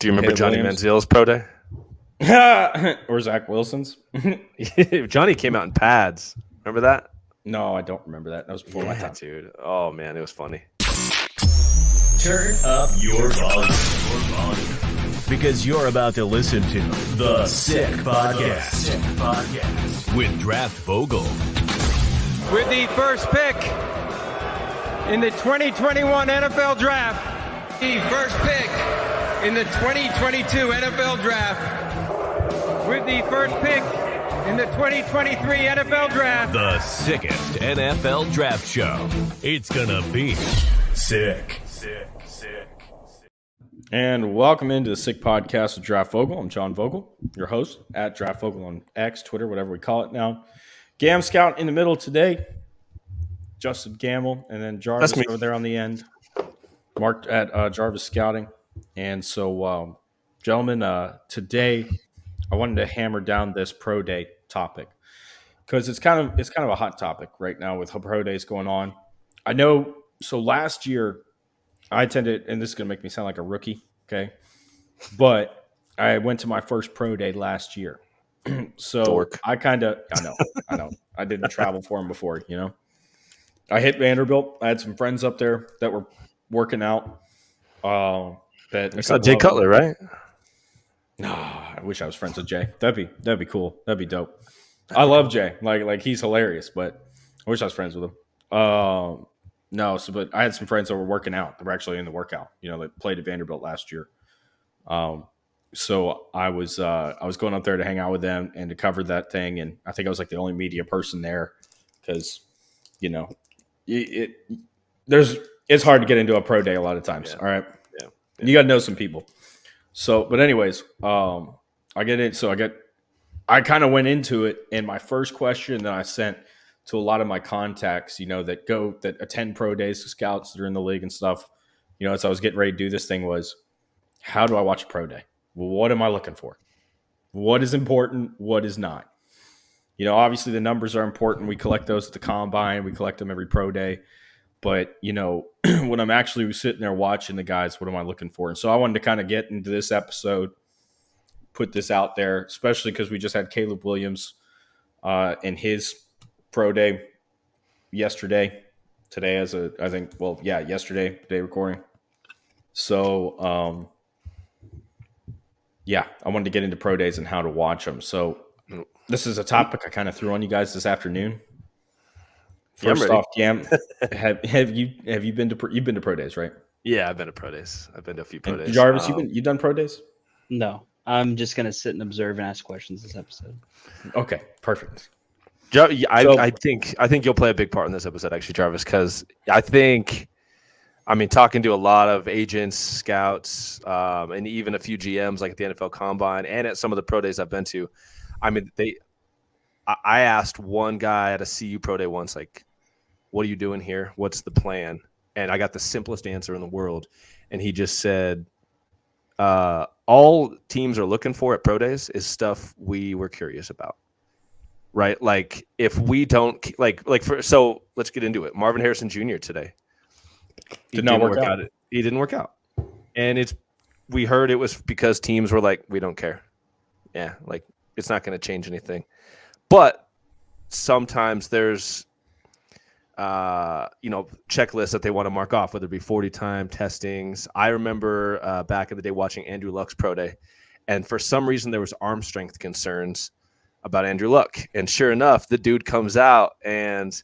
Do you remember Caleb Johnny Williams. Manziel's pro day? Or Zach Wilson's? Johnny came out in pads. Remember that? No, I don't remember that. That was before my time. Dude. Oh, man, it was funny. Turn up your volume. Because you're about to listen to The Sick Podcast. With Draft Vogel. With the first pick in the 2021 NFL Draft. The first pick in the 2022 NFL Draft. With the first pick in the 2023 NFL Draft. The sickest NFL Draft show. It's gonna be sick. And welcome into the Sick Podcast with Draft Vogel. I'm John Vogel, your host at Draft Vogel on X, Twitter, whatever we call it now. Gam Scout in the middle today. Justin Gamble, and then Jarvis over there on the end. Mark at Jarvis Scouting. And so, gentlemen, today I wanted to hammer down this pro day topic because it's kind of a hot topic right now with pro days going on. I know. So last year I attended, and this is going to make me sound like a rookie, okay? But I went to my first pro day last year. So Dork. I know. I didn't travel for him before, you know. I hit Vanderbilt. I had some friends up there that were working out. You saw Jay Cutler, right? No, I wish I was friends with Jay. That'd be cool. That'd be dope. I love Jay. Like he's hilarious, but I wish I was friends with him. But I had some friends that were working out. They were actually in the workout. You know, they played at Vanderbilt last year. So I was going up there to hang out with them and to cover that thing. And I think I was like the only media person there because, you know, it's hard to get into a pro day a lot of times. Yeah. All right. Yeah. You got to know some people. So, but anyways, I get it. So I kind of went into it, and my first question that I sent to a lot of my contacts, you know, that attend pro days, scouts that are in the league and stuff, you know, as I was getting ready to do this thing was, how do I watch a pro day? What am I looking for? What is important? What is not? You know, obviously the numbers are important. We collect those at the combine. We collect them every pro day. But, you know, when I'm actually sitting there watching the guys, what am I looking for? And so I wanted to kind of get into this episode, put this out there, especially because we just had Caleb Williams in his pro day yesterday. Today yesterday, day recording. So, I wanted to get into pro days and how to watch them. So this is a topic I kind of threw on you guys this afternoon. First off, Cam, have you been to pro days, right? Yeah, I've been to pro days. I've been to a few pro days. Jarvis, you done pro days? No, I'm just gonna sit and observe and ask questions this episode. Okay, perfect. I think you'll play a big part in this episode, actually, Jarvis, because talking to a lot of agents, scouts, and even a few GMs, like at the NFL Combine and at some of the pro days I've been to. I asked one guy at a CU pro day once, like, what are you doing here? What's the plan? And I got the simplest answer in the world. And he just said, all teams are looking for at pro days is stuff we were curious about. Right? Like if we don't so let's get into it. Marvin Harrison Jr. today. Did not work out. He didn't work out. And we heard it was because teams were like, we don't care. Yeah, like it's not going to change anything. But sometimes there's, checklists that they want to mark off, whether it be 40-time testings. I remember back in the day watching Andrew Luck's pro day, and for some reason there was arm strength concerns about Andrew Luck. And sure enough, the dude comes out and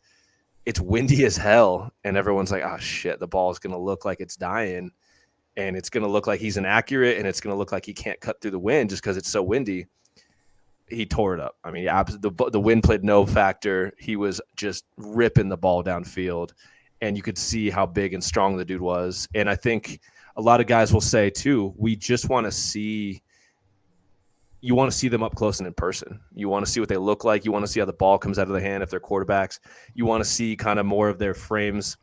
it's windy as hell, and everyone's like, oh, shit, the ball is going to look like it's dying, and it's going to look like he's inaccurate, and it's going to look like he can't cut through the wind just because it's so windy. He tore it up. I mean, the wind played no factor. He was just ripping the ball downfield, and you could see how big and strong the dude was. And I think a lot of guys will say, too, we just want to see – you want to see them up close and in person. You want to see what they look like. You want to see how the ball comes out of their hand if they're quarterbacks. You want to see kind of more of their frames.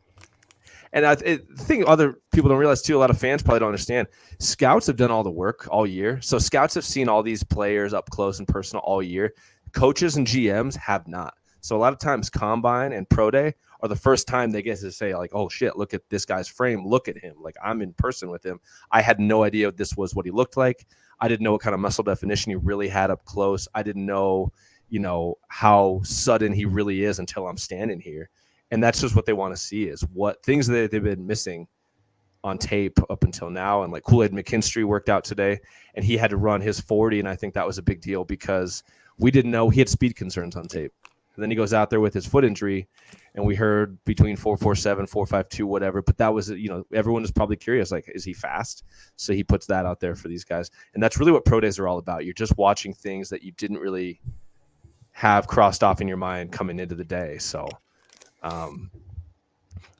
And I think other people don't realize, too, a lot of fans probably don't understand. Scouts have done all the work all year. So scouts have seen all these players up close and personal all year. Coaches and GMs have not. So a lot of times combine and pro day are the first time they get to say like, oh shit, look at this guy's frame. Look at him. Like I'm in person with him. I had no idea this was what he looked like. I didn't know what kind of muscle definition he really had up close. I didn't know, how sudden he really is until I'm standing here. And that's just what they want to see is what things that they've been missing on tape up until now. And like Kool-Aid McKinstry worked out today and he had to run his 40. And I think that was a big deal because we didn't know he had speed concerns on tape. And then he goes out there with his foot injury and we heard between 4.47, 4.52, whatever. But that was, everyone is probably curious, like, is he fast? So he puts that out there for these guys. And that's really what pro days are all about. You're just watching things that you didn't really have crossed off in your mind coming into the day. So,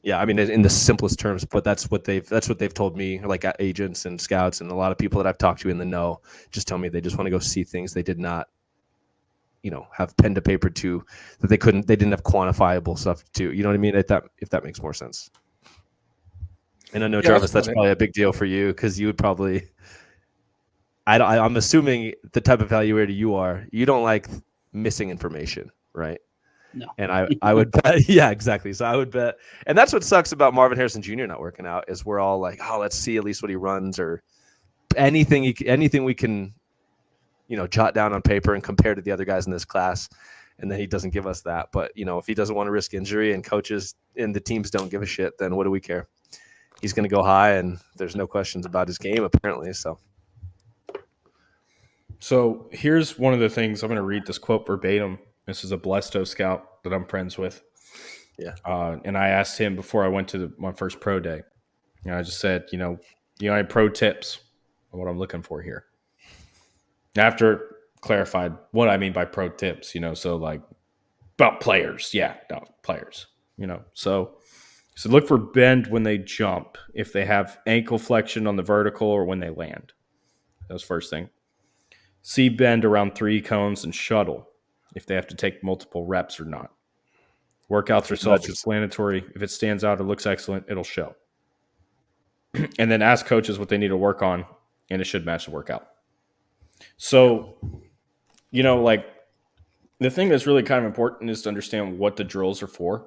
yeah, I mean, in the simplest terms, but that's what they've told me, like agents and scouts and a lot of people that I've talked to in the know just tell me they just want to go see things they did not, have pen to paper to, that they didn't have quantifiable stuff to, you know what I mean? If that makes more sense. And I know, Jarvis, that's probably a big deal for you because you would probably, I'm assuming the type of evaluator you don't like missing information, right? No. And I would bet, yeah, exactly. So I would bet, and that's what sucks about Marvin Harrison Jr. not working out is we're all like, oh, let's see at least what he runs or anything we can, jot down on paper and compare to the other guys in this class. And then he doesn't give us that. But, if he doesn't want to risk injury and coaches and the teams don't give a shit, then what do we care? He's going to go high and there's no questions about his game apparently. So here's one of the things. I'm going to read this quote verbatim. This is a Blesto scout that I'm friends with. Yeah. And I asked him before I went to my first pro day. I just said, I had pro tips on what I'm looking for here. After clarified what I mean by pro tips, so like about players. Yeah, no, players, So look for bend when they jump, if they have ankle flexion on the vertical or when they land. That was first thing. See bend around 3 cones and shuttle, if they have to take multiple reps or not. Workouts are self-explanatory. If it stands out or looks excellent, it'll show. And then ask coaches what they need to work on, and it should match the workout. So, like the thing that's really kind of important is to understand what the drills are for.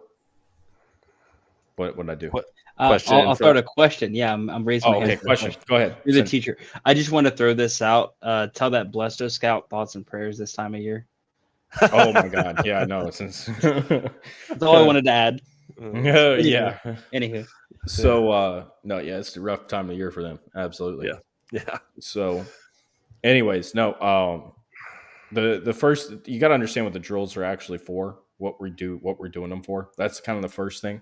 What would I do? I'll throw out a question. Yeah, I'm raising my hand. Okay, question. Go ahead. You're the teacher. I just want to throw this out. Tell that Blesto scout thoughts and prayers this time of year. Oh my God! Yeah, no. That's all I wanted to add. Yeah. Anywho. So no, yeah, it's a rough time of year for them. Absolutely. Yeah. So, anyways, no. The first, you got to understand what the drills are actually for. What we're doing them for. That's kind of the first thing.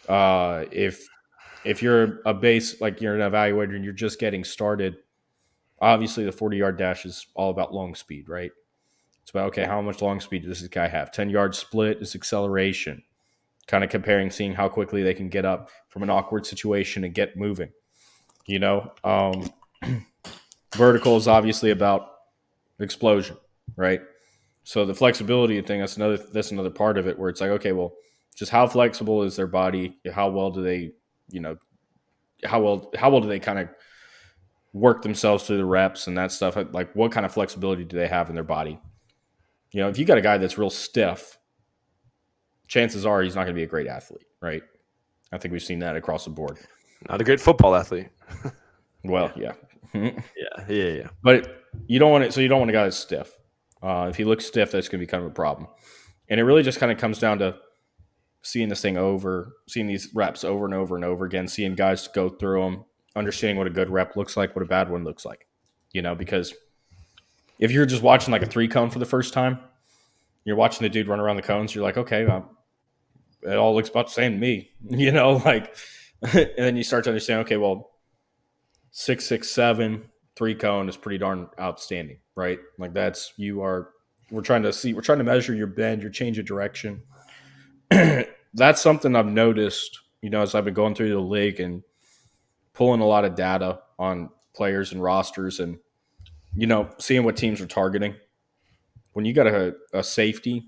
If you're a base, like you're an evaluator and you're just getting started, obviously the 40-yard dash is all about long speed, right? It's about, okay, how much long speed does this guy have? 10-yard split is acceleration, kind of comparing, seeing how quickly they can get up from an awkward situation and get moving. Vertical is obviously about explosion, right? So the flexibility thing, that's another part of it where it's like, okay, well, just how flexible is their body? How well do they, how well do they kind of work themselves through the reps and that stuff? Like, what kind of flexibility do they have in their body? If you got a guy that's real stiff, chances are he's not going to be a great athlete, right? I think we've seen that across the board. Not a great football athlete. Well, yeah. Yeah. But you don't want it. So you don't want a guy that's stiff. If he looks stiff, that's going to be kind of a problem. And it really just kind of comes down to seeing these reps over and over and over again, seeing guys go through them, understanding what a good rep looks like, what a bad one looks like. Because if you're just watching like a 3-cone for the first time, you're watching the dude run around the cones, you're like, okay, it all looks about the same to me, and then you start to understand, okay, well, 6, 6, 7, 3-cone is pretty darn outstanding, right? Like we're trying to measure your bend, your change of direction. That's something I've noticed, as I've been going through the league and pulling a lot of data on players and rosters and, seeing what teams are targeting. When you got a safety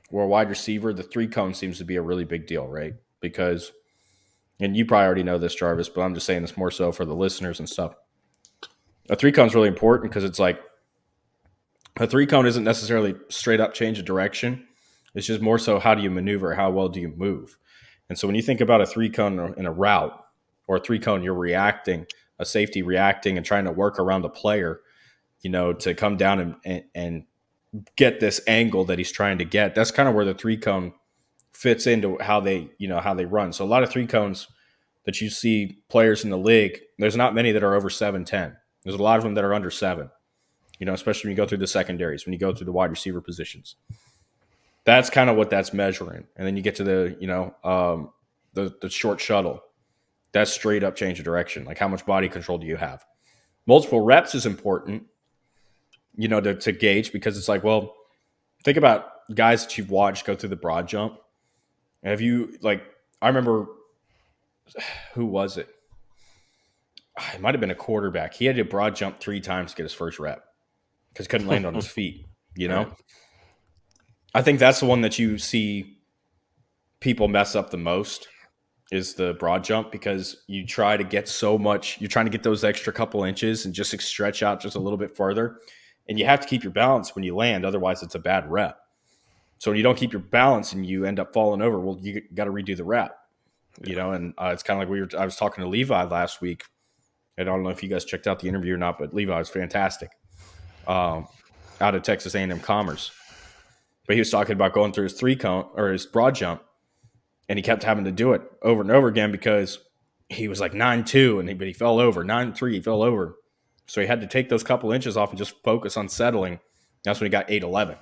or a wide receiver, the 3-cone seems to be a really big deal, right? Because, and you probably already know this, Jarvis, but I'm just saying this more so for the listeners and stuff. A 3-cone is really important because it's like a 3-cone isn't necessarily straight up change of direction. It's just more so how do you maneuver, how well do you move. And so when you think about a 3-cone in a route or a 3-cone, you're reacting, a safety reacting and trying to work around the player, to come down and get this angle that he's trying to get. That's kind of where the 3-cone fits into how they run. So a lot of 3-cones that you see players in the league, there's not many that are over 7'10". There's a lot of them that are under 7, especially when you go through the secondaries, when you go through the wide receiver positions. That's kind of what that's measuring. And then you get to the short shuttle. That's straight up change of direction. Like, how much body control do you have? Multiple reps is important, to gauge, because it's like, well, think about guys that you've watched go through the broad jump. Have you, I remember, who was it? It might have been a quarterback. He had to broad jump 3 times to get his first rep because he couldn't land on his feet, Right. I think that's the one that you see people mess up the most, is the broad jump, because you try to get you're trying to get those extra couple inches and just stretch out just a little bit further. And you have to keep your balance when you land. Otherwise, it's a bad rep. So when you don't keep your balance and you end up falling over, well, you got to redo the rep, and it's kind of like I was talking to Levi last week. I don't know if you guys checked out the interview or not, but Levi was fantastic out of Texas A&M Commerce. But he was talking about going through his 3-cone or his broad jump, and he kept having to do it over and over again because he was like 9.2, but he fell over. 9.3, he fell over. So he had to take those couple inches off and just focus on settling. That's when he got 8.11.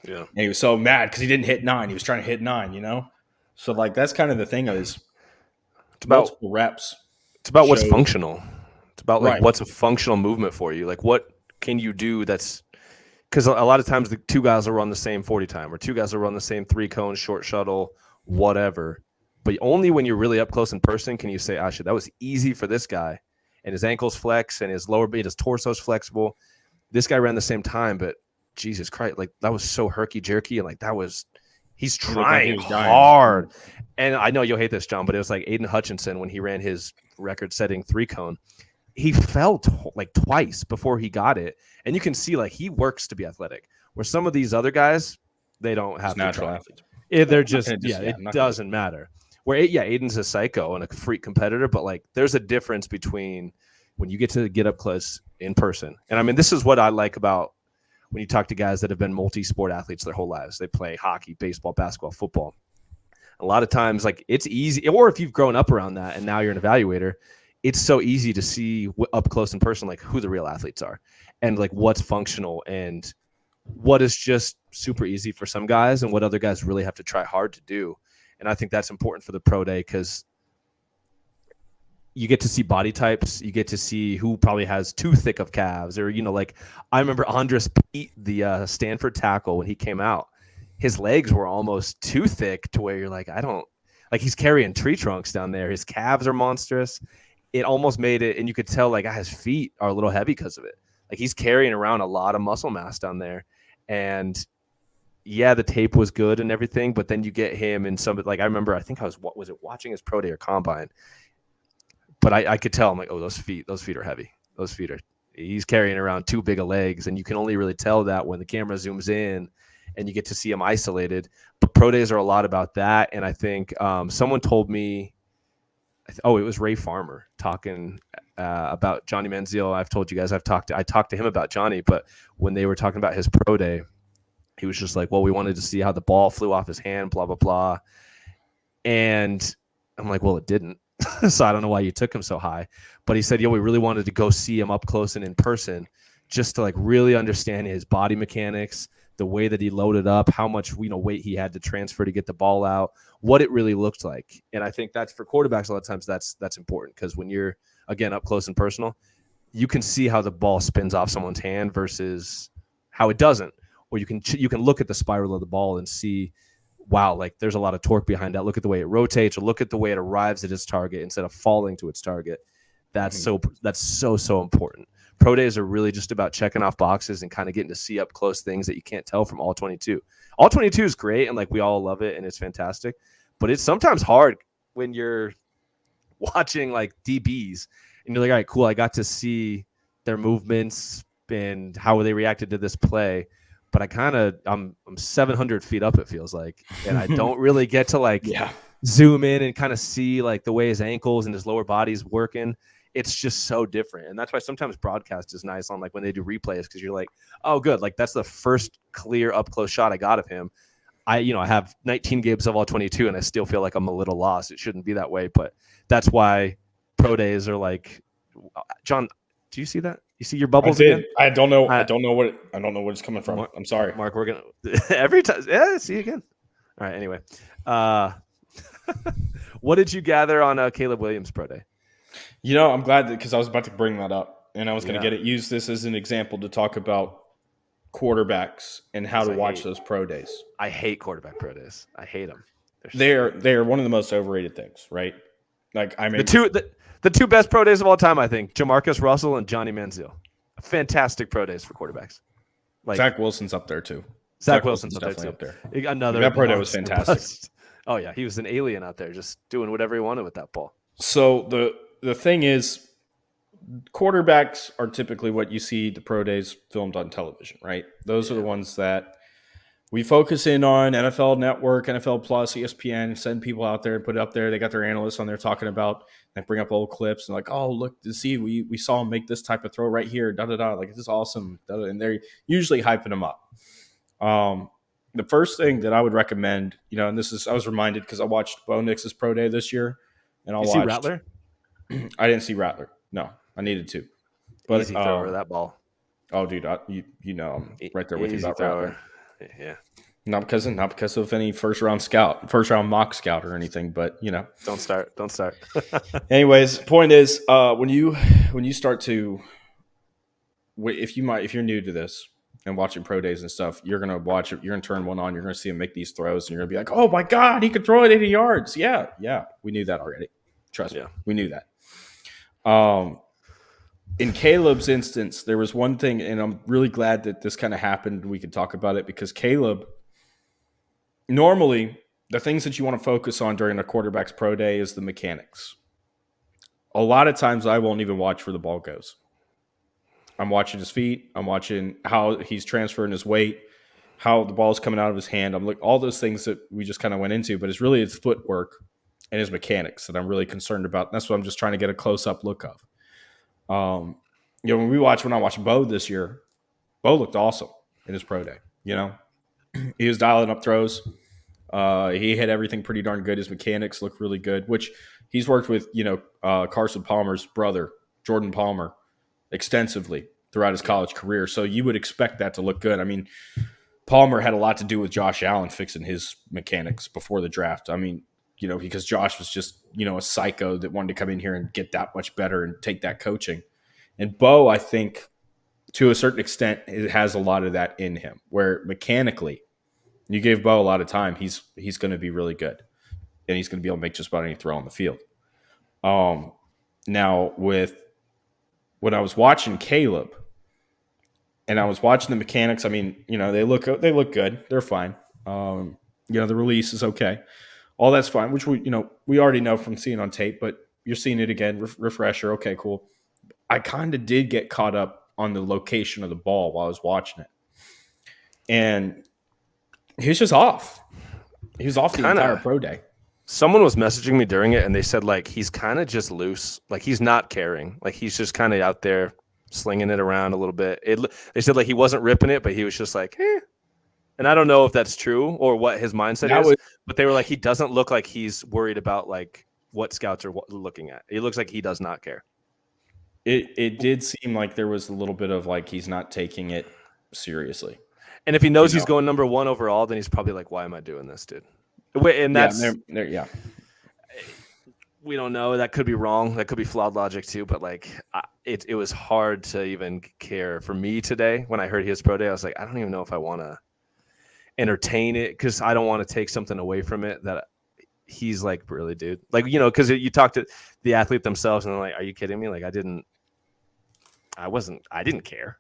Yeah. And he was so mad because he didn't hit 9. He was trying to hit 9, So, that's kind of the thing is it's about multiple reps. It's about what's functional. It's about Right. what's a functional movement for you. Like, what can you do that's – because a lot of times the 2 guys will run the same 40 time, or 2 guys will run the same 3-cone, short shuttle, whatever. But only when you're really up close in person can you say, "Ah, shit, that was easy for this guy, and his ankles flex, and his lower his torso's flexible. This guy ran the same time, but Jesus Christ, that was so herky jerky, and he's trying hard." And I know you'll hate this, John, but it was like Aiden Hutchinson when he ran his record-setting 3-cone. He fell twice before he got it, and you can see he works to be athletic. Where some of these other guys, they don't have natural athletes. They're just it doesn't matter. Where Aiden's a psycho and a freak competitor, but there's a difference between when you get to get up close in person. And I mean, this is what I like about when you talk to guys that have been multi-sport athletes their whole lives. They play hockey, baseball, basketball, football. A lot of times, it's easy, or if you've grown up around that and now you're an evaluator, it's so easy to see up close in person, who the real athletes are and what's functional and what is just super easy for some guys and what other guys really have to try hard to do. And I think that's important for the pro day because you get to see body types. You get to see who probably has too thick of calves or, I remember Andres Pete, the Stanford tackle, when he came out, his legs were almost too thick to where you're he's carrying tree trunks down there. His calves are monstrous. It almost made it, and you could tell his feet are a little heavy because of it. He's carrying around a lot of muscle mass down there. And yeah, the tape was good and everything, but then you get him in some, I remember, I think I was watching his pro day or combine, but I could tell, I'm oh, those feet are heavy. He's carrying around too big of legs, and you can only really tell that when the camera zooms in and you get to see him isolated. But pro days are a lot about that. And I think someone told me, it was Ray Farmer talking about Johnny Manziel. I've told you guys I talked to him about Johnny, but when they were talking about his pro day, he was just well, we wanted to see how the ball flew off his hand, blah, blah, blah. And I'm well, it didn't. So I don't know why you took him so high. But he said, we really wanted to go see him up close and in person just to really understand his body mechanics, the way that he loaded up, how much weight he had to transfer to get the ball out, what it really looked like. And I think that's for quarterbacks a lot of times that's important because when you're, again, up close and personal, you can see how the ball spins off someone's hand versus how it doesn't. Or you can look at the spiral of the ball and see, wow, there's a lot of torque behind that. Look at the way it rotates, or look at the way it arrives at its target instead of falling to its target. That's so important. Pro days are really just about checking off boxes and kind of getting to see up close things that you can't tell from all 22. All 22 is great, and we all love it, and it's fantastic. But it's sometimes hard when you're watching DBs and you're all right, cool, I got to see their movements and how they reacted to this play. but I'm 700 feet up, it feels like, and I don't really get to like zoom in and kind of see like the way his ankles and his lower body's working. It's just so different, and that's why sometimes broadcast is nice on like when they do replays, because you're like, oh, good, like that's the first clear up close shot I got of him. I have 19 games of all 22, and I still feel like I'm a little lost. It shouldn't be that way, but that's why pro days are like. John, do you see that? You see your bubbles again? I don't know. I don't know what it's coming from. I'm sorry, Mark. We're gonna every time. Yeah, see you again. All right. Anyway, what did you gather on Caleb Williams pro day? I'm glad because I was about to bring that up, and I was going to use this as an example to talk about quarterbacks and how to watch those pro days. I hate quarterback pro days. I hate them. They're one of the most overrated things, right? Like I mean, the two best pro days of all time, I think, Jamarcus Russell and Johnny Manziel. Fantastic pro days for quarterbacks. Like Zach Wilson's up there too. Zach Wilson's definitely up there. That pro day was fantastic. Oh yeah, he was an alien out there, just doing whatever he wanted with that ball. So the thing is, quarterbacks are typically what you see the pro days filmed on television, right? Those are the ones that we focus in on. NFL Network, NFL Plus, ESPN, send people out there and put it up there. They got their analysts on there talking about, they bring up old clips and like, oh, look, to see, we saw him make this type of throw right here, da-da-da, like, this is awesome, and they're usually hyping them up. The first thing that I would recommend, and I was reminded because I watched Bo Nix's pro day this year, and you see Rattler? I didn't see Rattler. No, I needed to. But easy thrower, that ball. Oh, dude, I'm right there with you about Rattler. Yeah. Not because of any first round mock scout or anything, but Don't start. Anyways, point is, when you start to, if you're new to this and watching pro days and stuff, you're gonna watch it. You're gonna turn one on. You're gonna see him make these throws, and you're gonna be like, "Oh my god, he could throw it 80 yards!" Yeah, we knew that already. Trust me, we knew that. In Caleb's instance, there was one thing, and I'm really glad that this kind of happened and we could talk about it, because Caleb, normally the things that you want to focus on during a quarterback's pro day is the mechanics. A lot of times I won't even watch where the ball goes. I'm watching his feet. I'm watching how he's transferring his weight, how the ball's coming out of his hand. I'm like all those things that we just kind of went into, but it's really his footwork and his mechanics that I'm really concerned about. And that's what I'm just trying to get a close-up look of. When I watched Bo this year, Bo looked awesome in his pro day. He was dialing up throws. He hit everything pretty darn good. His mechanics look really good, which he's worked with, Carson Palmer's brother, Jordan Palmer, extensively throughout his college career. So you would expect that to look good. I mean, Palmer had a lot to do with Josh Allen fixing his mechanics before the draft. I mean, because Josh was just, a psycho that wanted to come in here and get that much better and take that coaching. And Bo, I think, to a certain extent, it has a lot of that in him, where mechanically, you gave Bo a lot of time, he's going to be really good. And he's going to be able to make just about any throw on the field. Now, when I was watching Caleb, and I was watching the mechanics, I mean, they look good. They're fine. The release is okay. All that's fine, which we already know from seeing on tape, but you're seeing it again, refresher. Okay, cool. I kind of did get caught up on the location of the ball while I was watching it. And he was just off. He was off the entire pro day. Someone was messaging me during it, and they said, like, he's kind of just loose. Like, he's not caring. Like, he's just kind of out there slinging it around a little bit. They said, like, he wasn't ripping it, but he was just like, eh. And I don't know if that's true or what his mindset is, but they were like, he doesn't look like he's worried about, like, what scouts are looking at. He looks like he does not care. It did seem like there was a little bit of, like, he's not taking it seriously. And if he knows he's going number 1 overall, then he's probably like, why am I doing this, dude? And that's we don't know. That could be wrong. That could be flawed logic too. But like, it was hard to even care for me today when I heard his pro day. I was like, I don't even know if I want to entertain it, because I don't want to take something away from it that he's like, really, dude. Like, because you talk to the athlete themselves and they're like, are you kidding me? Like, I didn't care,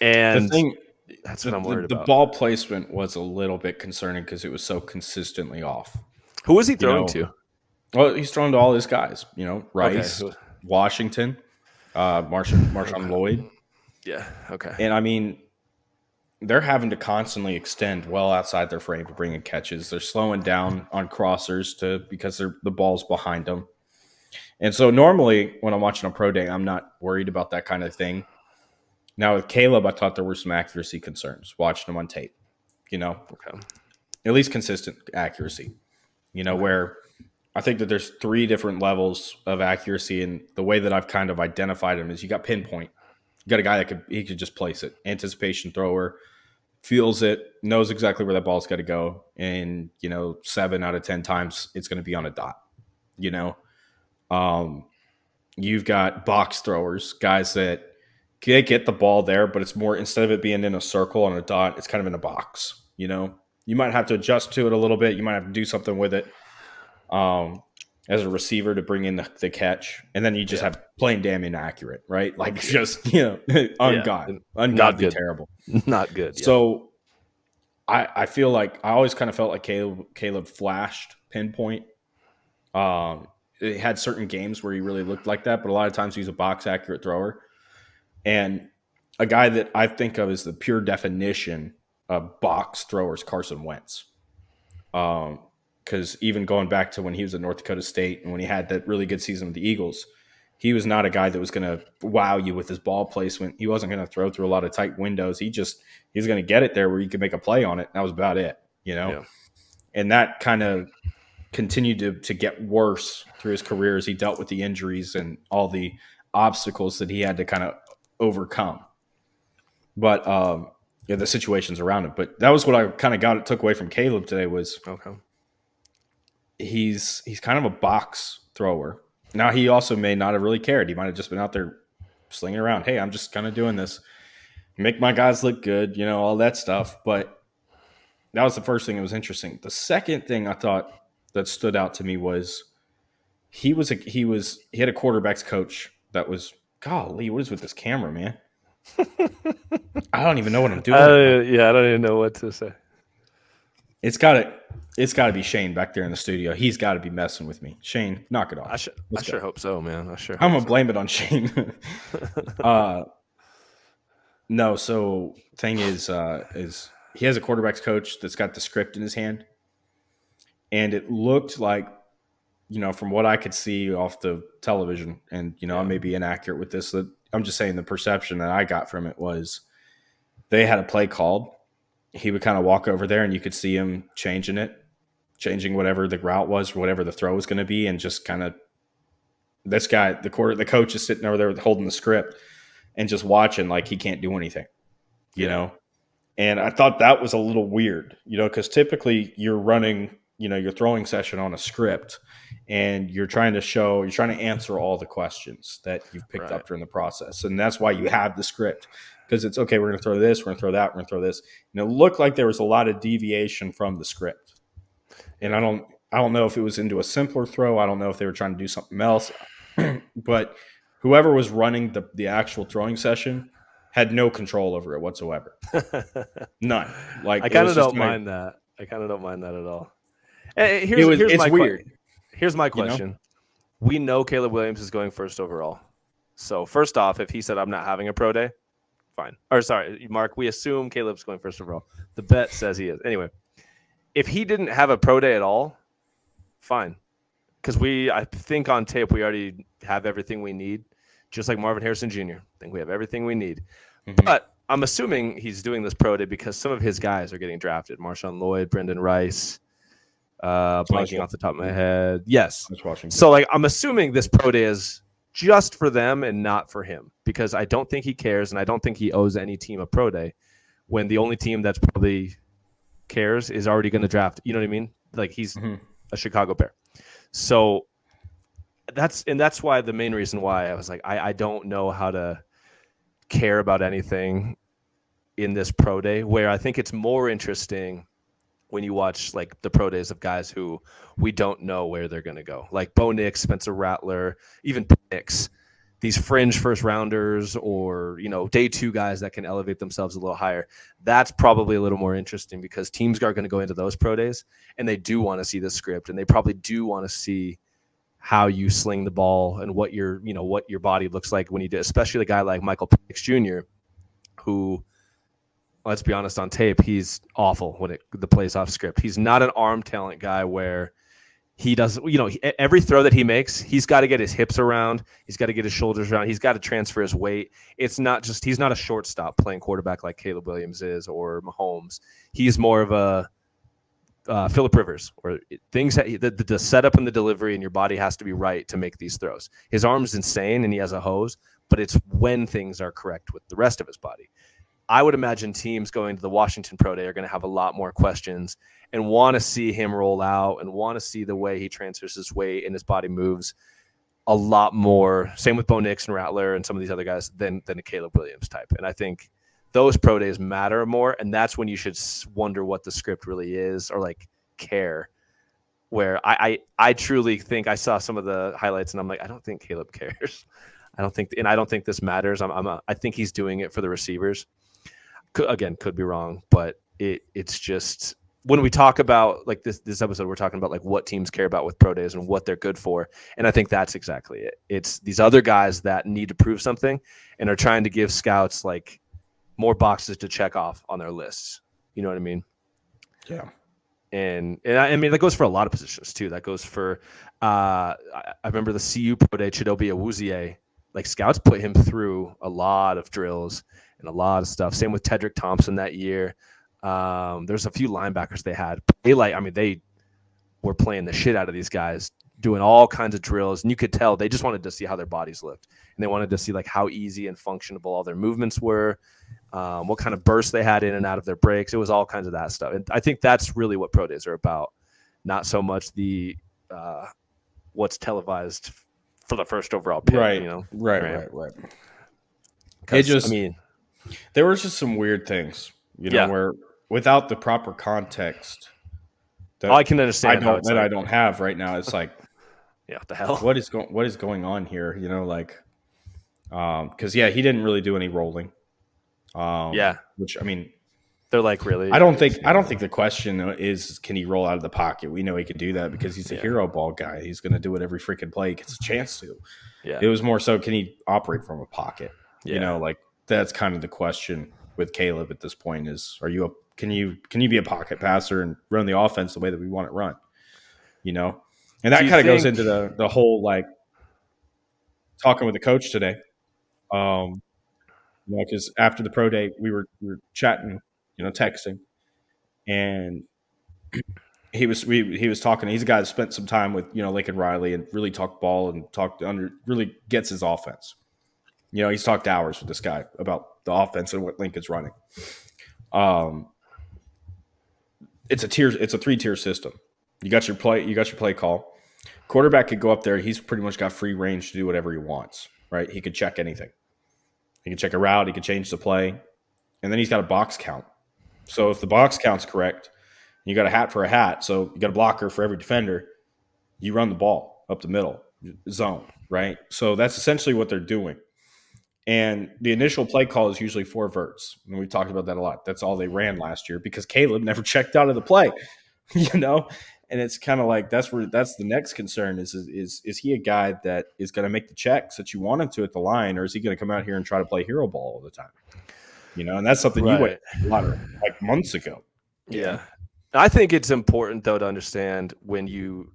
And the thing, that's what I'm worried about. The ball placement was a little bit concerning because it was so consistently off. Who was he throwing to? Well, he's throwing to all his guys. Rice, okay. Washington, Marshawn Lloyd. Yeah. Okay. And I mean, they're having to constantly extend well outside their frame to bring in catches. They're slowing down on crossers because the ball's behind them. And so normally when I'm watching a pro day, I'm not worried about that kind of thing. Now with Caleb, I thought there were some accuracy concerns watching him on tape, Okay. At least consistent accuracy, where I think that there's 3 different levels of accuracy. And the way that I've kind of identified him is you got pinpoint. You got a guy that he could just place it. Anticipation thrower, feels it, knows exactly where that ball's got to go. And, 7 out of 10 times it's going to be on a dot, You've got box throwers, guys that they get the ball there, but it's more, instead of it being in a circle on a dot, it's kind of in a box, You might have to adjust to it a little bit. You might have to do something with it as a receiver to bring in the catch. And then you just have plain damn inaccurate, right? Like just, ungodly terrible. Not good. Yeah. So I feel like I always kind of felt like Caleb flashed pinpoint. It had certain games where he really looked like that, but a lot of times he's a box accurate thrower. And a guy that I think of as the pure definition of box throwers, Carson Wentz. Because even going back to when he was at North Dakota State and when he had that really good season with the Eagles, he was not a guy that was going to wow you with his ball placement. He wasn't going to throw through a lot of tight windows. He was going to get it there where you could make a play on it. That was about it, Yeah. And that kind of continued to get worse through his career as he dealt with the injuries and all the obstacles that he had to kind of overcome. But the situations around him. But that was what I kind of took away from Caleb today was he's kind of a box thrower. Now, he also may not have really cared. He might have just been out there slinging around. Hey, I'm just kind of doing this. Make my guys look good, all that stuff. But that was the first thing that was interesting. The second thing I thought that stood out to me was he had a quarterback's coach that was, golly, what is with this camera, man? I don't even know what I'm doing. I don't even know what to say. It's got to be Shane back there in the studio. He's got to be messing with me. Shane, knock it off. I sure hope so, man. I'm gonna blame it on Shane. No. So thing is he has a quarterback's coach that's got the script in his hand, and it looked like, from what I could see off the television, and I may be inaccurate with this. I'm just saying the perception that I got from it was they had a play called. He would kind of walk over there and you could see him changing whatever the route was, whatever the throw was going to be. And just kind of this guy, the coach is sitting over there holding the script and just watching like he can't do anything, And I thought that was a little weird, because typically you're running, your throwing session on a script and you're trying to answer all the questions that you've picked up during the process. And that's why you have the script, because it's okay. We're going to throw this, we're going to throw that, we're going to throw this. And it looked like there was a lot of deviation from the script. And I don't know if it was into a simpler throw. I don't know if they were trying to do something else, but whoever was running the actual throwing session had no control over it whatsoever. None. Like, I kind of don't mind that. I kind of don't mind that at all. It's weird. Here's my question. We know Caleb Williams is going first overall. So first off, if he said I'm not having a pro day, fine. Or sorry, Mark, we assume Caleb's going first overall. The bet says he is. Anyway, if he didn't have a pro day at all, fine. Because I think on tape we already have everything we need. Just like Marvin Harrison Jr. I think we have everything we need. Mm-hmm. But I'm assuming he's doing this pro day because some of his guys are getting drafted. Marshawn Lloyd, Brendan Rice, blanking off the top of my head. Yes. So I'm assuming this pro day is just for them and not for him, because I don't think he cares and I don't think he owes any team a pro day when the only team that's probably cares is already going to draft. You know what I mean? Like he's a Chicago Bear. So that's why the main reason why I was like, I don't know how to care about anything in this pro day, where I think it's more interesting when you watch like the pro days of guys who we don't know where they're going to go, like Bo Nix, Spencer Rattler, even Nix, these fringe first rounders, or day 2 guys that can elevate themselves a little higher. That's probably a little more interesting because teams are going to go into those pro days and they do want to see the script and they probably do want to see how you sling the ball and what your body looks like when you do, especially a guy like Michael Penix Jr., who let's be honest, on tape, he's awful when the plays off script. He's not an arm talent guy where he does, every throw that he makes, he's got to get his hips around. He's got to get his shoulders around. He's got to transfer his weight. It's not just, he's not a shortstop playing quarterback like Caleb Williams is or Mahomes. He's more of a Phillip Rivers, where things the setup and the delivery and your body has to be right to make these throws. His arm's insane and he has a hose, but it's when things are correct with the rest of his body. I would imagine teams going to the Washington Pro Day are going to have a lot more questions and want to see him roll out and want to see the way he transfers his weight and his body moves a lot more. Same with Bo Nix and Rattler and some of these other guys than a Caleb Williams type. And I think those pro days matter more, and that's when you should wonder what the script really is or like care. Where I truly think I saw some of the highlights and I'm like, I don't think Caleb cares. I don't think this matters. I think he's doing it for the receivers. Could be wrong, but it's just when we talk about like this episode, we're talking about like what teams care about with pro days and what they're good for, and I think that's exactly it. It's these other guys that need to prove something and are trying to give scouts like more boxes to check off on their lists. You know what I mean? Yeah. And I mean that goes for a lot of positions too. That goes for I remember the CU pro day, Chidobe Awuzie. Like scouts put him through a lot of drills and a lot of stuff. Same with Tedrick Thompson that year. There's a few linebackers they had. They were playing the shit out of these guys, doing all kinds of drills, and you could tell they just wanted to see how their bodies looked, and they wanted to see like how easy and functionable all their movements were, what kind of bursts they had in and out of their breaks. It was all kinds of that stuff, and I think that's really what pro days are about, not so much the what's televised for the first overall pick. Right. Right. There was just some weird things, where without the proper context, that I can understand I don't have right now. It's like, yeah, what the hell? What is going on here? Because he didn't really do any rolling. Which I mean, they're like really. I don't think the question is can he roll out of the pocket. We know he can do that because he's a hero ball guy. He's going to do it every freaking play he gets a chance to. Yeah. It was more so can he operate from a pocket? Yeah. That's kind of the question with Caleb at this point is can you be a pocket passer and run the offense the way that we want it run? And that kind of goes into the whole like talking with the coach today. Because after the pro day we were chatting, texting, and he was talking. He's a guy that spent some time with Lincoln Riley and really talked ball and really gets his offense. He's talked hours with this guy about the offense and what Lincoln's running. It's a 3-tier system. You got your play call. Quarterback could go up there. He's pretty much got free range to do whatever he wants, right? He could check anything. He can check a route. He can change the play. And then he's got a box count. So if the box count's correct, you got a hat for a hat. So you got a blocker for every defender. You run the ball up the middle zone, right? So that's essentially what they're doing. And the initial play call is usually 4 verts. And we've talked about that a lot. That's all they ran last year because Caleb never checked out of the play, And it's kind of like that's the next concern is he a guy that is going to make the checks that you want him to at the line, or is he going to come out here and try to play hero ball all the time? And that's something you went a lot of like months ago. Yeah. I think it's important though to understand when you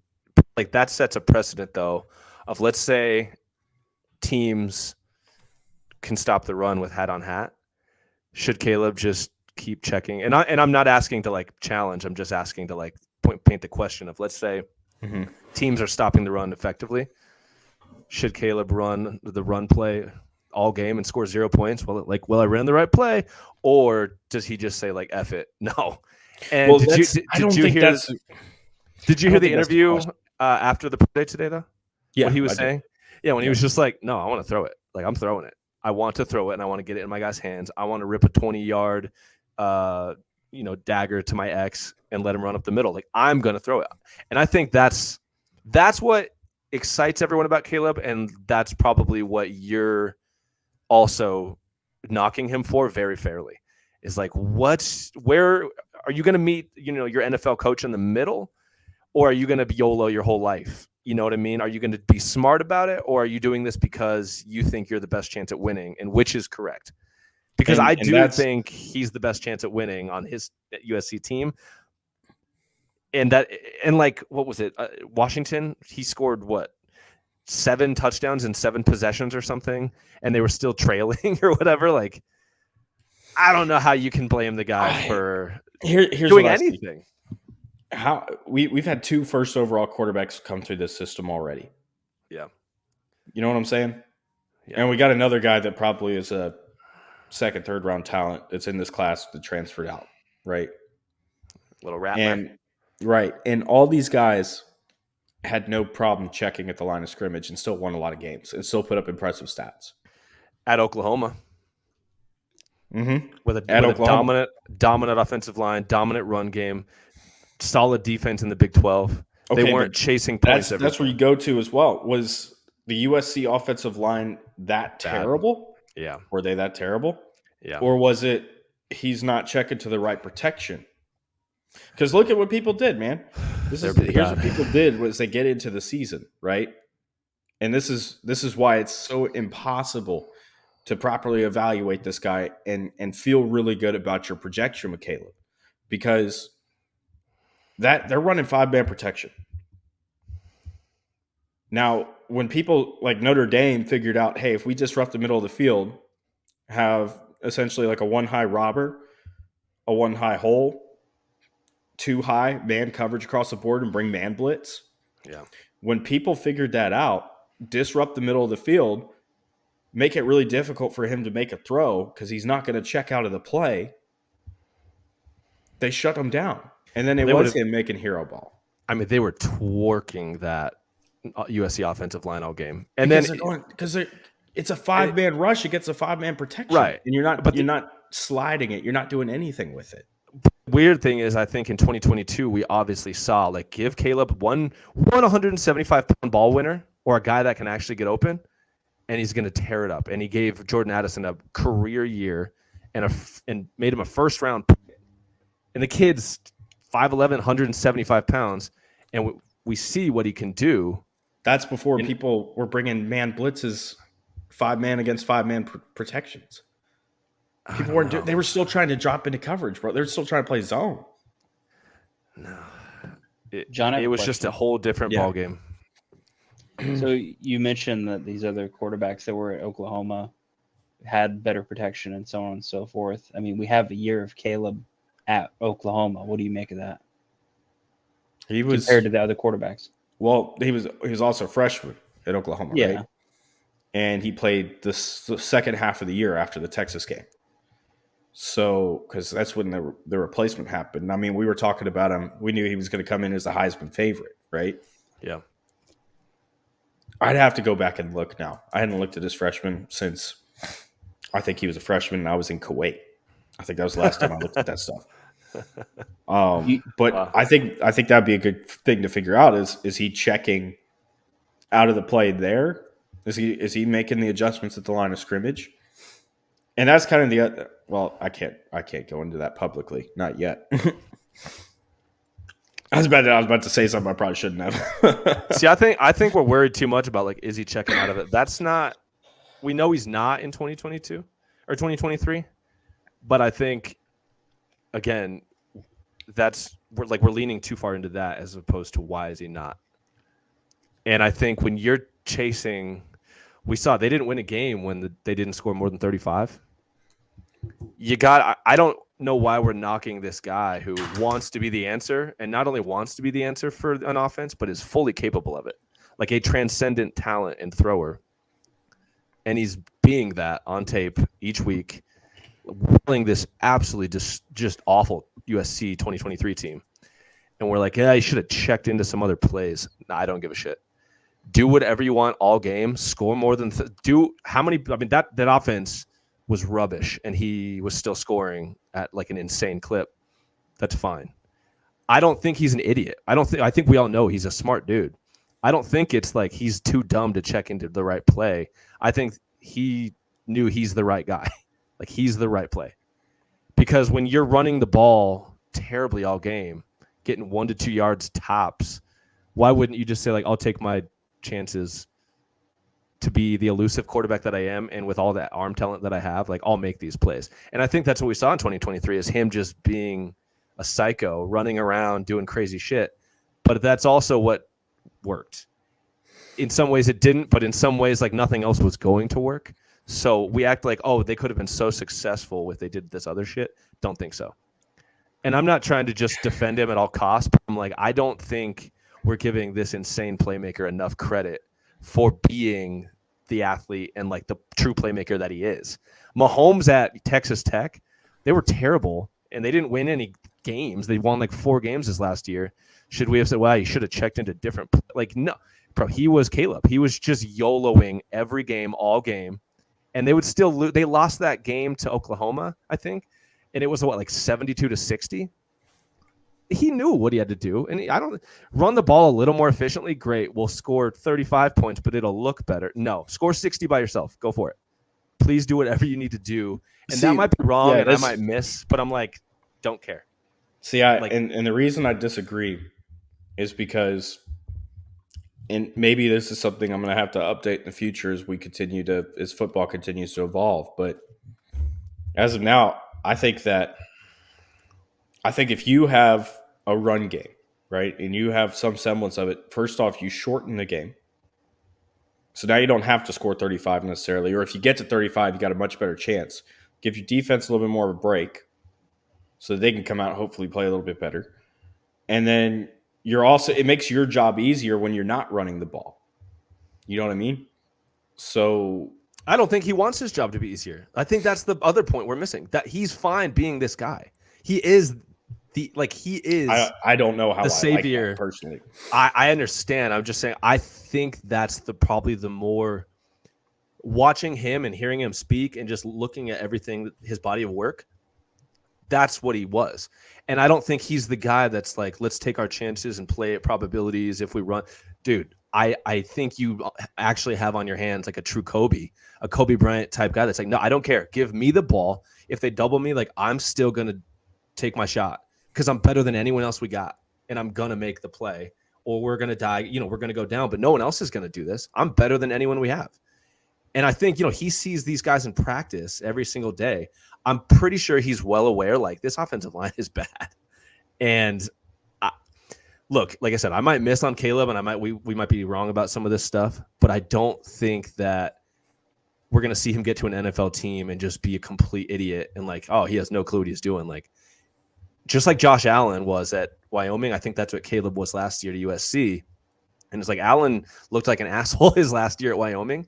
like that sets a precedent though of let's say teams can stop the run with hat on hat. Should Caleb just keep checking? And I'm not asking to like challenge. I'm just asking to like paint the question of let's say teams are stopping the run effectively. Should Caleb run the run play all game and score 0 points? Will I ran the right play, or does he just say like F it? No. And did you hear the interview after the play today though? Yeah, what he was saying. Yeah, when he was just like, no, I want to throw it. Like I'm throwing it. I want to throw it and I want to get it in my guy's hands. I want to rip a 20-yard dagger to my ex and let him run up the middle. Like I'm going to throw it. And I think that's what excites everyone about Caleb. And that's probably what you're also knocking him for very fairly is like, where are you going to meet, your NFL coach in the middle, or are you going to be YOLO your whole life? You know what I mean? Are you going to be smart about it, or are you doing this because you think you're the best chance at winning, and which is correct? Because I do think he's the best chance at winning on his USC team. And like, what was it? Washington, he scored 7 touchdowns in 7 possessions or something, and they were still trailing or whatever. Like, I don't know how you can blame the guy for doing anything. How we've had 2 first overall quarterbacks come through this system already. Yeah. You know what I'm saying? Yeah. And we got another guy that probably is a second, third round talent that's in this class that transferred out, right? Little rat. Right. And all these guys had no problem checking at the line of scrimmage and still won a lot of games and still put up impressive stats. At Oklahoma. Mm-hmm. With a dominant offensive line, dominant run game, solid defense in the Big 12. Okay, they weren't chasing points. That's where you go to as well. Was the USC offensive line that terrible? Yeah. Were they that terrible? Yeah. Or was it he's not checking to the right protection? Because look at what people did, man. Here's what people did was they get into the season, right? And this is why it's so impossible to properly evaluate this guy and feel really good about your projection with Caleb. Because they're running 5-man protection. Now, when people like Notre Dame figured out, hey, if we disrupt the middle of the field, have essentially like a 1-high robber, a 1-high hole, 2-high man coverage across the board and bring man blitz. Yeah. When people figured that out, disrupt the middle of the field, make it really difficult for him to make a throw because he's not going to check out of the play, they shut him down. And then it was him making hero ball. I mean, they were twerking that USC offensive line all game. And it's a 5-man rush against a 5-man protection. Right. And you're not sliding it. You're not doing anything with it. Weird thing is, I think in 2022, we obviously saw, like, give Caleb one 175-pound ball winner or a guy that can actually get open, and he's going to tear it up. And he gave Jordan Addison a career year and made him a first-round pick. And the kid's 5'11", 175 pounds, and we see what he can do. That's before people were bringing man blitzes, 5-man against 5-man protections. People weren't. They were still trying to drop into coverage, bro. They were still trying to play zone. No, John, it was just a whole different ball game. So you mentioned that these other quarterbacks that were at Oklahoma had better protection and so on and so forth. I mean, we have a year of Caleb at Oklahoma. What do you make of that? He was compared to the other quarterbacks. Well, he was also a freshman at Oklahoma, right? And he played the second half of the year after the Texas game. So, because that's when the replacement happened. I mean, we were talking about him. We knew he was going to come in as the Heisman favorite, right? Yeah. I'd have to go back and look now. I hadn't looked at his freshman since I think he was a freshman and I was in Kuwait. I think that was the last time I looked at that stuff. But I think that'd be a good thing to figure out is he checking out of the play there? Is he making the adjustments at the line of scrimmage? And that's kind of the other. Well, I can't go into that publicly, not yet. I was about to say something I probably shouldn't have. See, I think we're worried too much about, like, is he checking out of it? That's not. We know he's not in 2022 or 2023, but I think again we're leaning too far into that as opposed to why is he not. And I think when you're chasing, we saw they didn't win a game when they didn't score more than 35. I don't know why we're knocking this guy who wants to be the answer, and not only wants to be the answer for an offense, but is fully capable of it, like a transcendent talent and thrower. And he's being that on tape each week, playing this absolutely just awful USC 2023 team. And we're like, yeah, you should have checked into some other plays. Nah, I don't give a shit. Do whatever you want all game. Score more than that offense was rubbish, and he was still scoring at like an insane clip. That's fine. I don't think he's an idiot. I think we all know he's a smart dude. I don't think it's like he's too dumb to check into the right play. I think he knew he's the right guy. Like, he's the right play. Because when you're running the ball terribly all game, getting 1 to 2 yards tops, why wouldn't you just say, like, I'll take my chances to be the elusive quarterback that I am, and with all that arm talent that I have, like I'll make these plays. And I think that's what we saw in 2023 is him just being a psycho, running around, doing crazy shit. But that's also what worked. In some ways it didn't, but in some ways like nothing else was going to work. So we act like, oh, they could have been so successful if they did this other shit. Don't think so. And I'm not trying to just defend him at all costs, but I'm like, I don't think we're giving this insane playmaker enough credit for being the athlete and like the true playmaker that he is. Mahomes at Texas Tech, they were terrible and they didn't win any games. They won like 4 games this last year. Should we have said, well, he should have checked into different, like, no, bro, he was Caleb. He was just YOLOing every game, all game. And they would still lose. They lost that game to Oklahoma, I think. And it was what, like 72-60. He knew what he had to do, and I don't run the ball a little more efficiently. Great, we'll score 35 points, but it'll look better. No, score 60 by yourself. Go for it. Please do whatever you need to do, and that might be wrong, and I might miss, but I'm like, don't care. See, and the reason I disagree is because, and maybe this is something I'm going to have to update in the future as as football continues to evolve. But as of now, I think if you have a run game, right, and you have some semblance of it, first off, you shorten the game. So now you don't have to score 35 necessarily, or if you get to 35, you got a much better chance. Give your defense a little bit more of a break so that they can come out and hopefully play a little bit better. And then it makes your job easier when you're not running the ball. You know what I mean? So I don't think he wants his job to be easier. I think that's the other point we're missing, that he's fine being this guy. He is I don't know how the savior. Like that personally, I understand. I'm just saying. I think that's probably the more watching him and hearing him speak and just looking at everything, his body of work. That's what he was, and I don't think he's the guy that's like, let's take our chances and play at probabilities if we run. Dude, I think you actually have on your hands like a true Kobe Bryant type guy that's like, no, I don't care. Give me the ball. If they double me, like I'm still gonna take my shot. Because I'm better than anyone else we got, and I'm going to make the play, or we're going to die. We're going to go down, but no one else is going to do this. I'm better than anyone we have. And I think, he sees these guys in practice every single day. I'm pretty sure he's well aware, like, this offensive line is bad. And look, like I said, I might miss on Caleb, and we might be wrong about some of this stuff, but I don't think that we're going to see him get to an NFL team and just be a complete idiot and like, oh, he has no clue what he's doing. Like, just like Josh Allen was at Wyoming, I think that's what Caleb was last year to USC. And it's like Allen looked like an asshole his last year at Wyoming,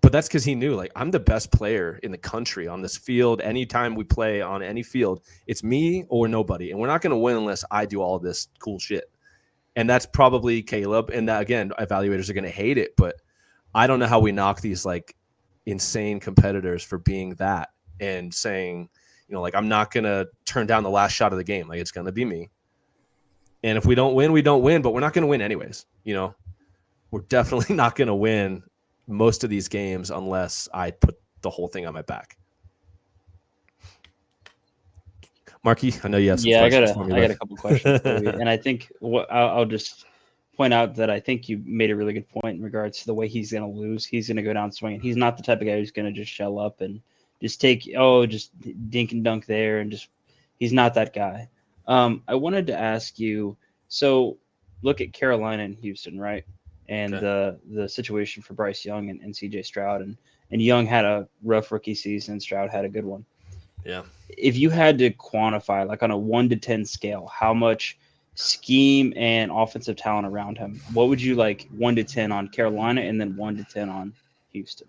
but that's because he knew, like, I'm the best player in the country on this field. Anytime we play on any field, it's me or nobody. And we're not going to win unless I do all this cool shit. And that's probably Caleb. And that, again, evaluators are going to hate it, but I don't know how we knock these like insane competitors for being that and saying, like, I'm not going to turn down the last shot of the game. Like, it's going to be me. And if we don't win, we don't win, but we're not going to win anyways. We're definitely not going to win most of these games unless I put the whole thing on my back. Marky, I know you have some questions for me. I got a couple questions for you. And I think I'll just point out that I think you made a really good point in regards to the way he's going to lose. He's going to go down swinging. He's not the type of guy who's going to just shell up and just just dink and dunk there, and he's not that guy. I wanted to ask you, so look at Carolina and Houston, right? And the situation for Bryce Young and CJ Stroud, and Young had a rough rookie season, Stroud had a good one. Yeah. If you had to quantify, like on a 1 to 10 scale, how much scheme and offensive talent around him, what would you like 1 to 10 on Carolina and then 1 to 10 on Houston?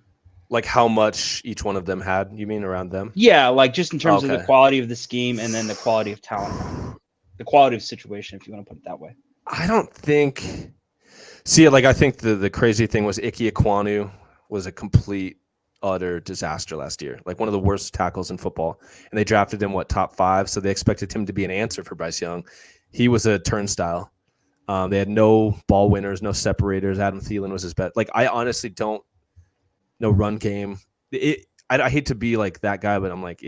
Like how much each one of them had, you mean, around them? Yeah, like just in terms of the quality of the scheme and then the quality of talent, the quality of situation, if you want to put it that way. I don't think – see, like I think the crazy thing was Ike Ekwonu was a complete, utter disaster last year, like one of the worst tackles in football. And they drafted him, top 5, so they expected him to be an answer for Bryce Young. He was a turnstile. They had no ball winners, no separators. Adam Thielen was his best. Like, I honestly don't – no run game. I hate to be like that guy, but I'm like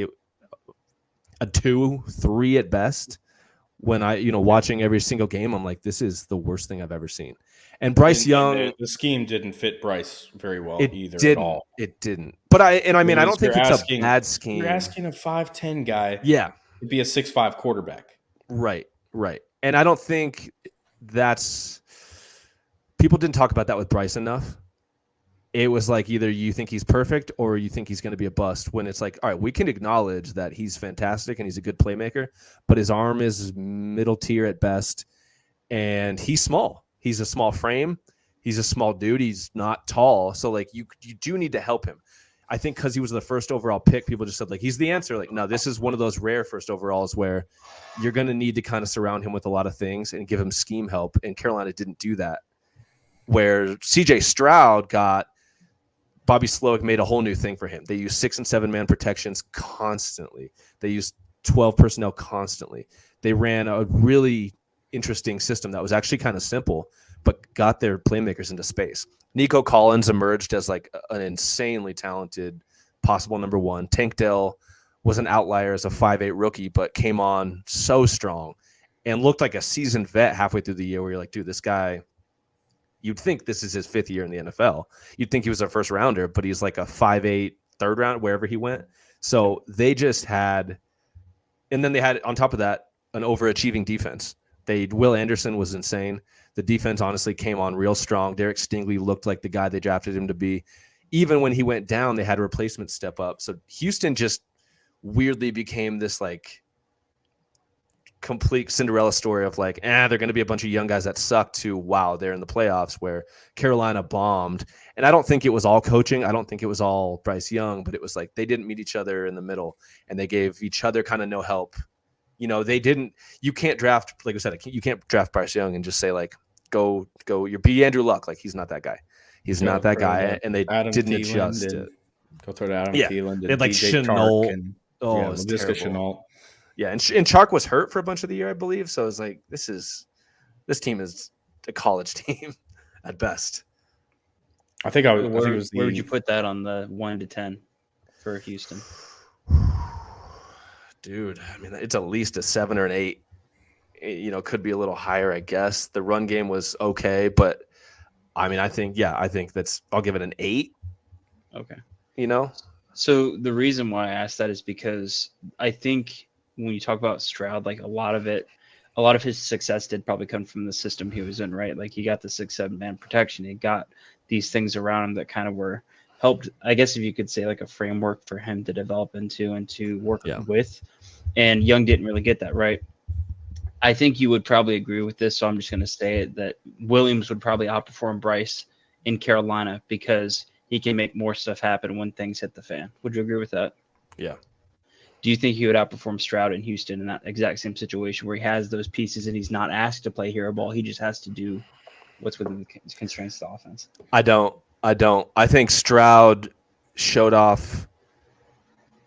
a 2, 3 at best. When I, watching every single game, I'm like, this is the worst thing I've ever seen. And Bryce Young, the scheme didn't fit Bryce very well either didn't, at all. It didn't. But I don't think it's a bad scheme. You're asking a 5'10" guy to be a 6'5" quarterback. Right. And I don't think people didn't talk about that with Bryce enough. It was like either you think he's perfect or you think he's going to be a bust, when it's like, all right, we can acknowledge that he's fantastic and he's a good playmaker, but his arm is middle tier at best, and he's small. He's a small frame. He's a small dude. He's not tall. So, like, you do need to help him. I think because he was the first overall pick, people just said, like, he's the answer. Like, no, this is one of those rare first overalls where you're going to need to kind of surround him with a lot of things and give him scheme help, and Carolina didn't do that. Where CJ Stroud got – Bobby Slowick made a whole new thing for him. They use 6 and 7 man protections constantly. They used 12 personnel constantly. They ran a really interesting system that was actually kind of simple, but got their playmakers into space. Nico Collins emerged as like an insanely talented possible number one. Tank Dell was an outlier as a 5'8" rookie, but came on so strong and looked like a seasoned vet halfway through the year, where you're like, dude, this guy, you'd think this is his 5th year in the NFL. You'd think he was a first rounder, but he's like a 5'8" third round wherever he went. So they just had, and then they had on top of that an overachieving defense. Will Anderson was insane. The defense honestly came on real strong. Derek Stingley looked like the guy they drafted him to be. Even when he went down, they had replacements step up. So Houston just weirdly became this like complete Cinderella story of like, they're going to be a bunch of young guys that suck, to wow, they're in the playoffs, where Carolina bombed. And I don't think it was all coaching. I don't think it was all Bryce Young, but it was like they didn't meet each other in the middle, and they gave each other kind of no help. You know, you can't draft, like I said, you can't draft Bryce Young and just say like, go, you're be Andrew Luck. Like, he's not that guy. He's not that guy. And they didn't adjust it. Go throw to Adam Thielen. They had like Chenault. It was terrible. Chenault. Yeah, and Chark was hurt for a bunch of the year, I believe. So it was like, this team is a college team at best. I think where would you put that on the 1 to 10 for Houston? Dude, I mean, it's at least a 7 or an 8. Could be a little higher, I guess. The run game was okay, but I mean, I think I'll give it an 8. Okay. So the reason why I asked that is because I think when you talk about Stroud, like a lot of his success did probably come from the system he was in, right? Like, he got the 6-7 man protection. He got these things around him that kind of helped, I guess, if you could say, like a framework for him to develop into and to work with. And Young didn't really get that, right? I think you would probably agree with this, so I'm just going to say it, that Williams would probably outperform Bryce in Carolina because he can make more stuff happen when things hit the fan. Would you agree with that? Yeah. Do you think he would outperform Stroud in Houston in that exact same situation where he has those pieces and he's not asked to play hero ball? He just has to do what's within the constraints of the offense. I don't. I think Stroud showed off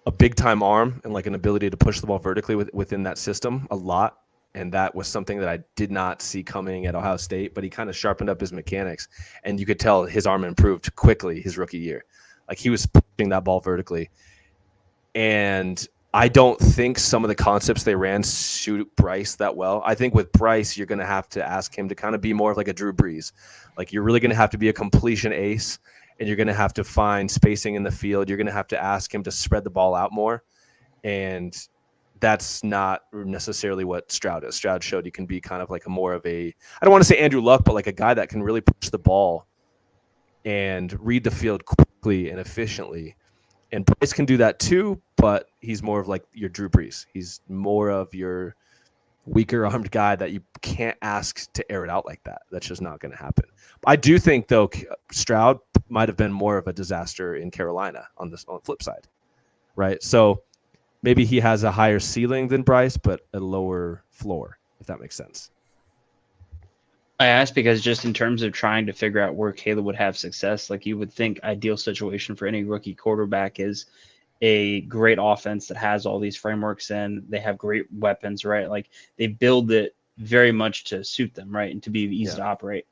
a big-time arm and like an ability to push the ball vertically within that system a lot. And that was something that I did not see coming at Ohio State, but he kind of sharpened up his mechanics, and you could tell his arm improved quickly his rookie year. Like, he was pushing that ball vertically. And I don't think some of the concepts they ran suit Bryce that well. I think with Bryce, you're going to have to ask him to kind of be more of like a Drew Brees. Like, you're really going to have to be a completion ace, and you're going to have to find spacing in the field. You're going to have to ask him to spread the ball out more. And that's not necessarily what Stroud is. Stroud showed he can be kind of like I don't want to say Andrew Luck, but like a guy that can really push the ball and read the field quickly and efficiently. And Bryce can do that too, but he's more of like your Drew Brees. He's more of your weaker armed guy that you can't ask to air it out like that. That's just not going to happen. I do think, though, Stroud might have been more of a disaster in Carolina on the flip side, right? So maybe he has a higher ceiling than Bryce, but a lower floor, if that makes sense. I asked because just in terms of trying to figure out where Caleb would have success, like you would think ideal situation for any rookie quarterback is a great offense that has all these frameworks in. They have great weapons, right? Like, they build it very much to suit them, right? And to be easy to operate.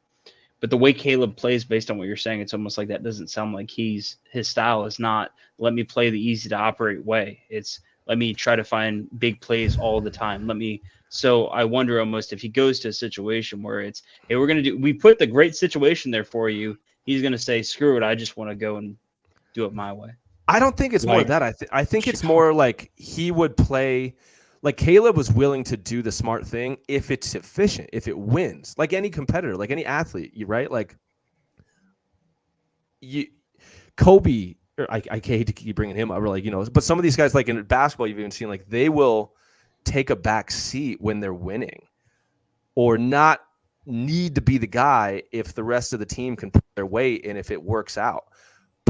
But the way Caleb plays, based on what you're saying, it's almost like that doesn't sound like his style is not let me play the easy to operate way. It's let me try to find big plays all the time. Let me So I wonder almost if he goes to a situation where it's, hey, we put the great situation there for you. He's going to say, screw it. I just want to go and do it my way. I don't think it's more that. I think it's more like he would play, like Caleb was willing to do the smart thing if it's efficient, if it wins, like any competitor, like any athlete, right? Like Kobe, or I hate to keep bringing him up, or like, but some of these guys, like in basketball, you've even seen, like they will take a back seat when they're winning, or not need to be the guy if the rest of the team can put their weight in, if it works out.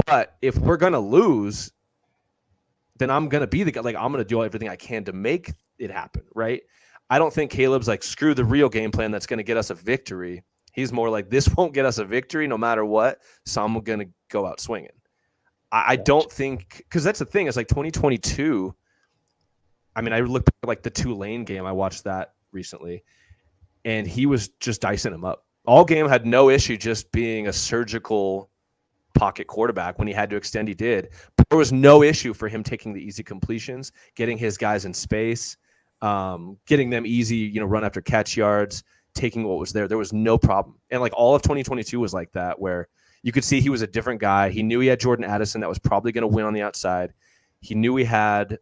But if we're going to lose, then I'm going to be the guy. Like, I'm going to do everything I can to make it happen, right? I don't think Caleb's like, screw the real game plan that's going to get us a victory. He's more like, this won't get us a victory no matter what, so I'm going to go out swinging. I don't think, because that's the thing, it's like 2022. I mean, I looked at like the Tulane game. I watched that recently, and he was just dicing him up. All game, had no issue just being a surgical pocket quarterback. When he had to extend, he did. But there was no issue for him taking the easy completions, getting his guys in space, getting them easy, run after catch yards, taking what was there. There was no problem. And like all of 2022 was like that, where you could see he was a different guy. He knew he had Jordan Addison that was probably going to win on the outside. He knew he had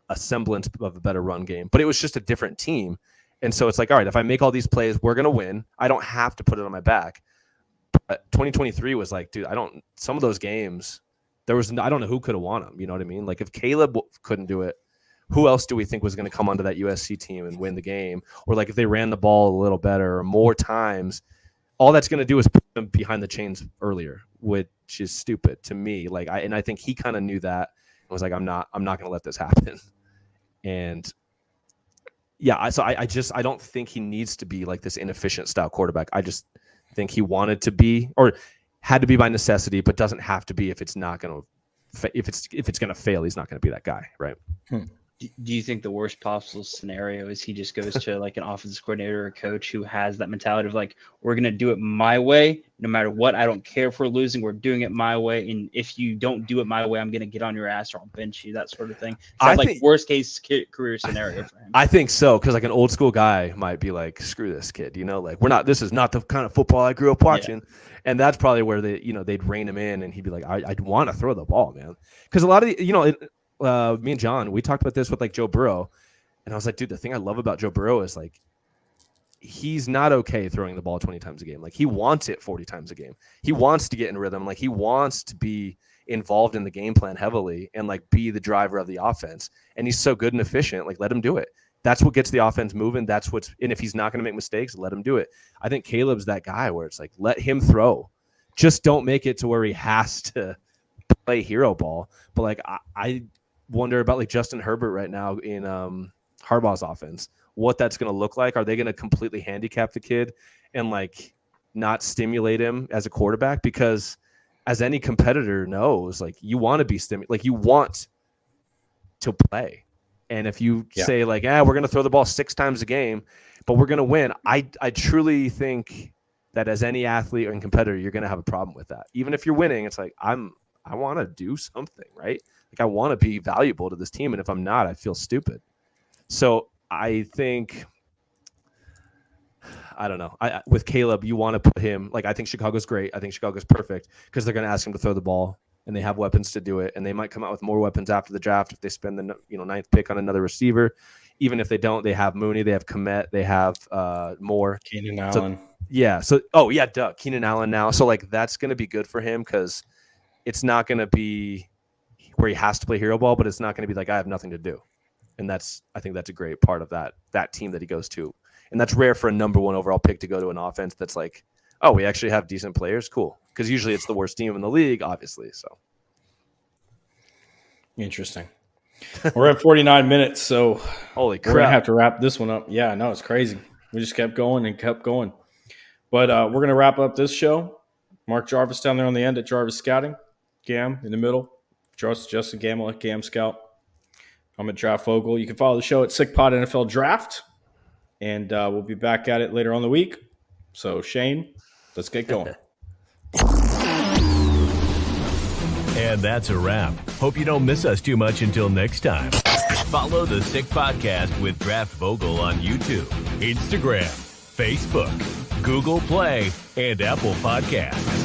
a semblance of a better run game, but it was just a different team. And so it's like, all right, if I make all these plays, we're going to win. I don't have to put it on my back. But 2023 was like, dude, some of those games, I don't know who could have won them. You know what I mean? Like if Caleb couldn't do it, who else do we think was going to come onto that USC team and win the game? Or like if they ran the ball a little better or more times, all that's going to do is put them behind the chains earlier, which is stupid to me. Like I think he kind of knew that and was like, I'm not going to let this happen. And yeah, I don't think he needs to be like this inefficient style quarterback. I just think he wanted to be, or had to be by necessity, but doesn't have to be if it's not going to, if it's going to fail, he's not going to be that guy, right? Do you think the worst possible scenario is he just goes to like an offensive coordinator or coach who has that mentality of like, we're going to do it my way, no matter what. I don't care if we're losing. We're doing it my way. And if you don't do it my way, I'm going to get on your ass or I'll bench you, that sort of thing. I think worst case career scenario for him. I think so. Cause like an old school guy might be like, screw this kid, like this is not the kind of football I grew up watching. Yeah. And that's probably where they'd rein him in and he'd be like, I'd want to throw the ball, man. Cause a lot of me and John, we talked about this with like Joe Burrow, and I was like, dude, the thing I love about Joe Burrow is like, he's not okay throwing the ball 20 times a game. Like he wants it 40 times a game. He wants to get in rhythm. Like he wants to be involved in the game plan heavily and like be the driver of the offense. And he's so good and efficient. Like let him do it. That's what gets the offense moving. And if he's not going to make mistakes, let him do it. I think Caleb's that guy where it's like, let him throw. Just don't make it to where he has to play hero ball. But like I wonder about like Justin Herbert right now in Harbaugh's offense, what that's going to look like. Are they going to completely handicap the kid and like not stimulate him as a quarterback? Because as any competitor knows, like you want to be like you want to play. And if you say like, we're going to throw the ball 6 times a game, but we're going to win. I truly think that as any athlete and competitor, you're going to have a problem with that. Even if you're winning, it's like, I want to do something, right? Like I want to be valuable to this team. And if I'm not, I feel stupid. So I think, I don't know. With Caleb, you want to put him, like, I think Chicago's great. I think Chicago's perfect because they're going to ask him to throw the ball and they have weapons to do it. And they might come out with more weapons after the draft if they spend the 9th pick on another receiver. Even if they don't, they have Mooney, they have Komet, they have Moore. Keenan Allen. Keenan Allen now. So like that's going to be good for him because it's not going to be where he has to play hero ball, but it's not going to be like I have nothing to do. And I think that's a great part of that team that he goes to. And that's rare for a number 1 overall pick to go to an offense that's like, oh, we actually have decent players. Cool. Because usually it's the worst team in the league, obviously. So interesting. We're at 49 minutes, so holy crap. We're going to have to wrap this one up. Yeah, no, it's crazy. We just kept going and kept going. But we're going to wrap up this show. Mark Jarvis down there on the end at Jarvis Scouting. Gam in the middle. Justin Gamble at Gam Scout. I'm at Draft Vogel. You can follow the show at SickPod NFL Draft. And we'll be back at it later on the week. So, Shane, let's get going. And that's a wrap. Hope you don't miss us too much until next time. Follow the Sick Podcast with Draft Vogel on YouTube, Instagram, Facebook, Google Play, and Apple Podcasts.